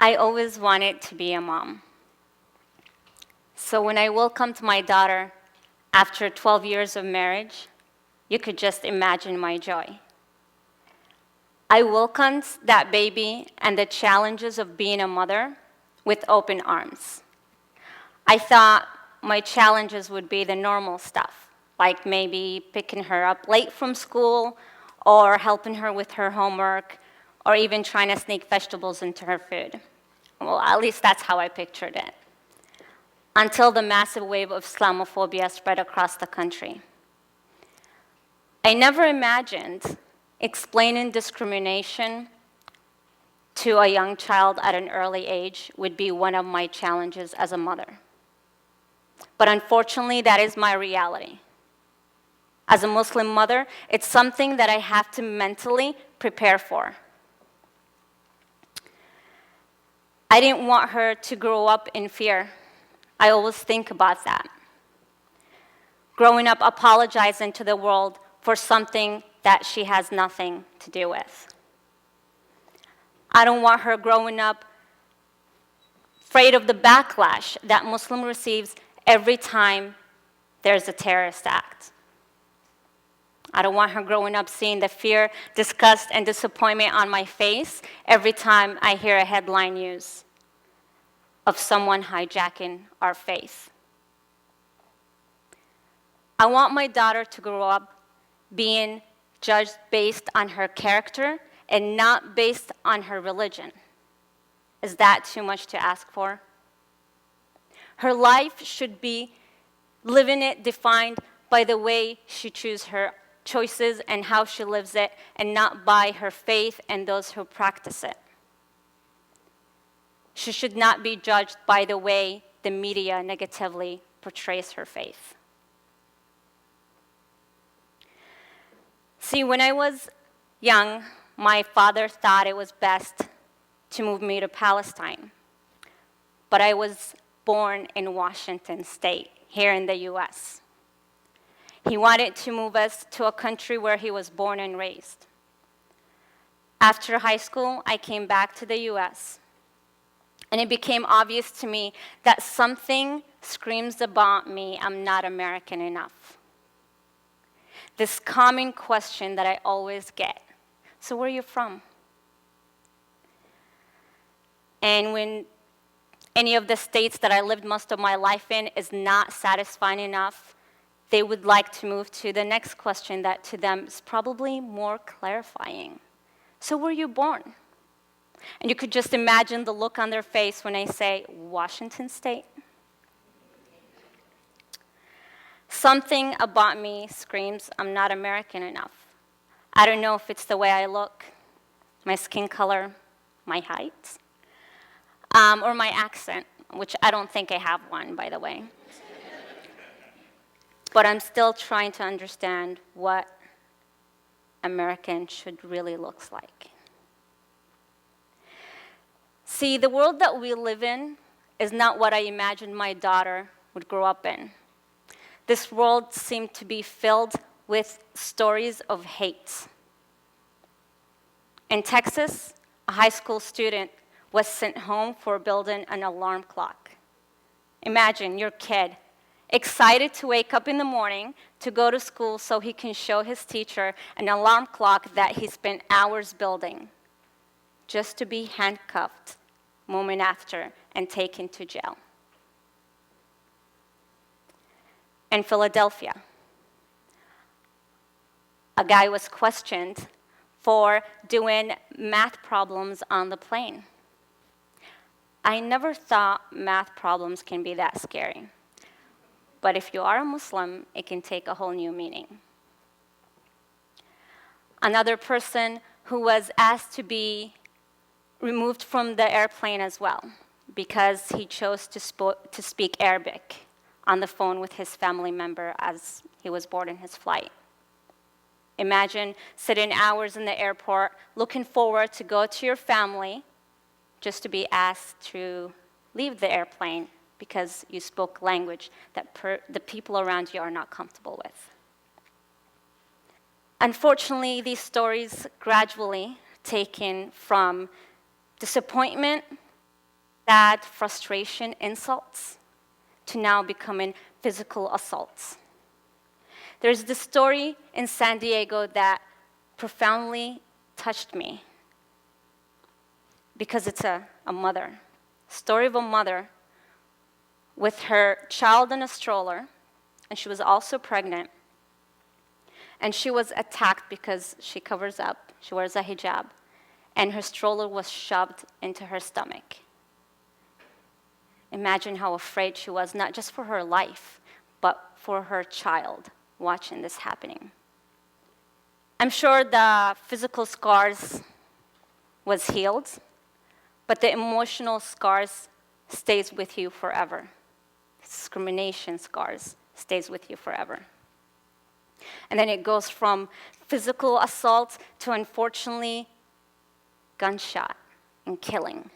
I always wanted to be a mom. So when I welcomed my daughter after 12 years of marriage, you could just imagine my joy. I welcomed that baby and the challenges of being a mother with open arms. I thought my challenges would be the normal stuff, like maybe picking her up late from school, or helping her with her homework, or even trying to sneak vegetables into her food. Well, at least that's how I pictured it. Until the massive wave of Islamophobia spread across the country. I never imagined explaining discrimination to a young child at an early age would be one of my challenges as a mother. But unfortunately, that is my reality. As a Muslim mother, it's something that I have to mentally prepare for. I didn't want her to grow up in fear. I always think about that. Growing up apologizing to the world for something that she has nothing to do with. I don't want her growing up afraid of the backlash that Muslim receives every time there's a terrorist act. I don't want her growing up seeing the fear, disgust, and disappointment on my face every time I hear a headline news of someone hijacking our faith. I want my daughter to grow up being judged based on her character and not based on her religion. Is that too much to ask for? Her life should be living it defined by the way she chooses her choices and how she lives it, and not by her faith and those who practice it. She should not be judged by the way the media negatively portrays her faith. See, when I was young, my father thought it was best to move me to Palestine. But I was born in Washington State, here in the US. He wanted to move us to a country where he was born and raised. After high school, I came back to the US. And it became obvious to me that something screams about me, I'm not American enough. This common question that I always get, so where are you from? And when any of the states that I lived most of my life in is not satisfying enough, they would like to move to the next question that to them is probably more clarifying. So where were you born? And you could just imagine the look on their face when I say, Washington State. Something about me screams, I'm not American enough. I don't know if it's the way I look, my skin color, my height, or my accent, which I don't think I have one, by the way. But I'm still trying to understand what American should really look like. See, the world that we live in is not what I imagined my daughter would grow up in. This world seemed to be filled with stories of hate. In Texas, a high school student was sent home for building an alarm clock. Imagine your kid, excited to wake up in the morning to go to school so he can show his teacher an alarm clock that he spent hours building, just to be handcuffed moment after and taken to jail. In Philadelphia, a guy was questioned for doing math problems on the plane. I never thought math problems can be that scary. But if you are a Muslim, it can take a whole new meaning. Another person who was asked to be removed from the airplane as well because he chose to speak Arabic on the phone with his family member as he was boarding his flight. Imagine sitting hours in the airport, looking forward to go to your family, just to be asked to leave the airplane because you spoke language that the people around you are not comfortable with. Unfortunately, these stories gradually taken from disappointment sad frustration insults to now becoming physical assaults. There's this story in San Diego that profoundly touched me because it's a mother. Story of a mother with her child in a stroller, and she was also pregnant. And she was attacked because she covers up, she wears a hijab, and her stroller was shoved into her stomach. Imagine how afraid she was, not just for her life, but for her child watching this happening. I'm sure the physical scars was healed, but the emotional scars stays with you forever. Discrimination scars stays with you forever. And then it goes from physical assault to, unfortunately, gunshot and killing.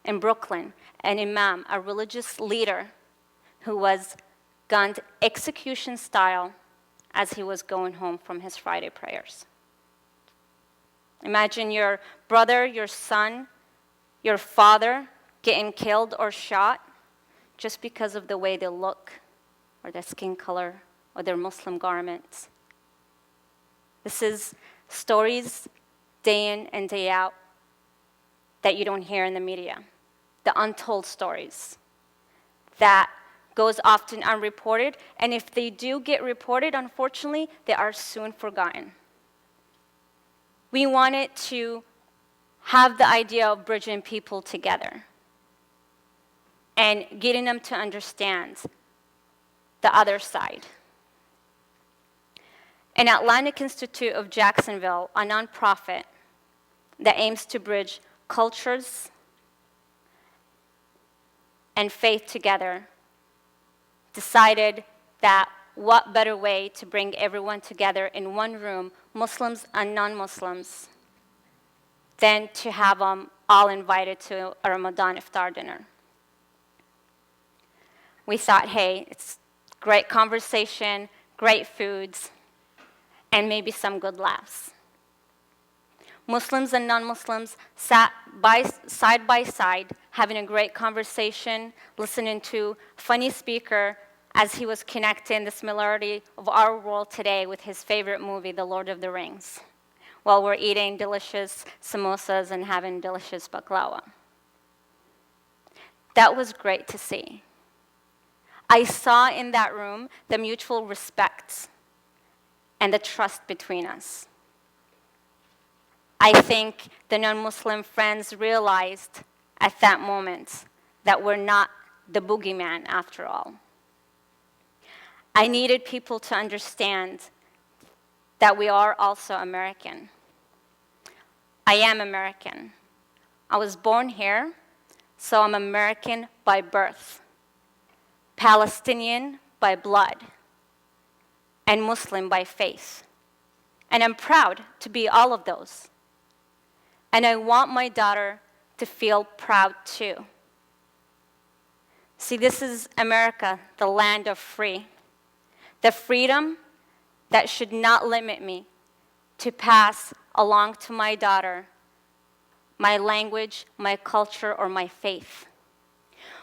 In Brooklyn, an imam, a religious leader, who was gunned execution style as he was going home from his Friday prayers. Imagine your brother, your son, your father getting killed or shot just because of the way they look or their skin color or their Muslim garments. This is stories day in and day out that you don't hear in the media. The untold stories that goes often unreported, and if they do get reported, unfortunately, they are soon forgotten. We wanted to have the idea of bridging people together and getting them to understand the other side. An Atlantic Institute of Jacksonville, a nonprofit that aims to bridge cultures and faith together, decided that what better way to bring everyone together in one room, Muslims and non-Muslims, than to have them all invited to a Ramadan iftar dinner. We thought, hey, it's great conversation, great foods, and maybe some good laughs. Muslims and non-Muslims sat side by side, having a great conversation, listening to a funny speaker as he was connecting the similarity of our world today with his favorite movie, The Lord of the Rings, while we're eating delicious samosas and having delicious baklava. That was great to see. I saw in that room the mutual respect and the trust between us. I think the non-Muslim friends realized at that moment that we're not the boogeyman after all. I needed people to understand that we are also American. I am American. I was born here, so I'm American by birth, Palestinian by blood, and Muslim by faith. And I'm proud to be all of those. And I want my daughter to feel proud too. See, this is America, the land of free. The freedom that should not limit me to pass along to my daughter my language, my culture, or my faith.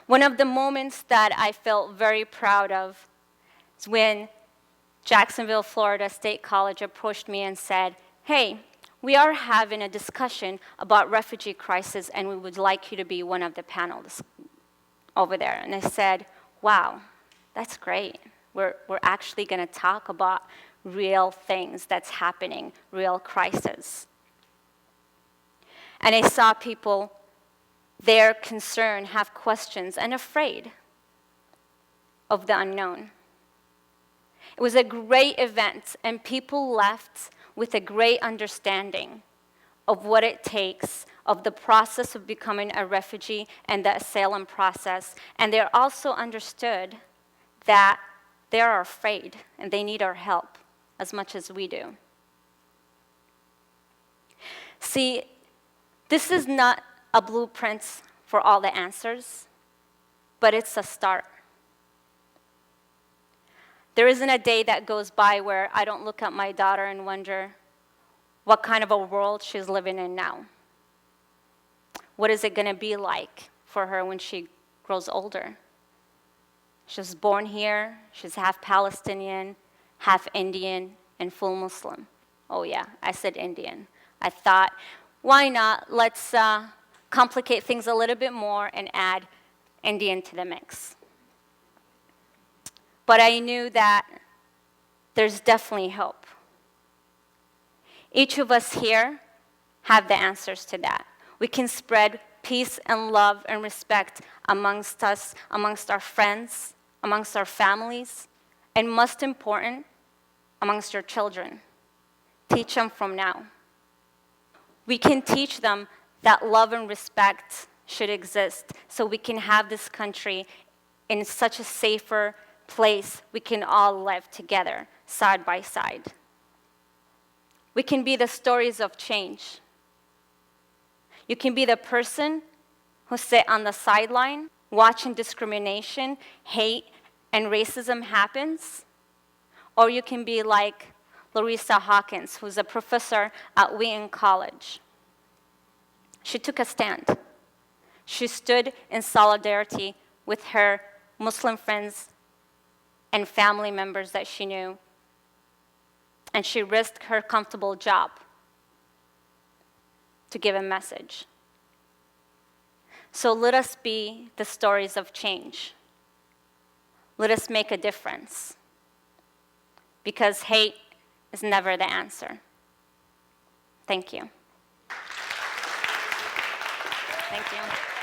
One of the moments that I felt very proud of is when Jacksonville, Florida State College approached me and said, hey, we are having a discussion about refugee crisis and we would like you to be one of the panelists over there. And I said, wow, that's great. We're actually going to talk about real things that's happening, real crisis. And I saw people, their concern, have questions and afraid of the unknown. It was a great event, and people left with a great understanding of what it takes, of the process of becoming a refugee and the asylum process. And they also understood that they are afraid and they need our help as much as we do. See, this is not a blueprint for all the answers, but it's a start. There isn't a day that goes by where I don't look at my daughter and wonder what kind of a world she's living in now. What is it going to be like for her when she grows older. She was born here. She's half Palestinian, half Indian, and full Muslim. Oh yeah, I said Indian. I thought, why not? Let's complicate things a little bit more and add Indian to the mix. But I knew that there's definitely hope. Each of us here have the answers to that. We can spread peace and love and respect amongst us, amongst our friends, amongst our families, and most important, amongst your children. Teach them from now. We can teach them that love and respect should exist so we can have this country in such a safer place we can all live together, side by side. We can be the stories of change. You can be the person who sit on the sideline watching discrimination, hate, and racism happens, or you can be like Larissa Hawkins, who's a professor at Wheaton College. She took a stand. She stood in solidarity with her Muslim friends and family members that she knew, and she risked her comfortable job to give a message. So let us be the stories of change. Let us make a difference, because hate is never the answer. Thank you. Thank you.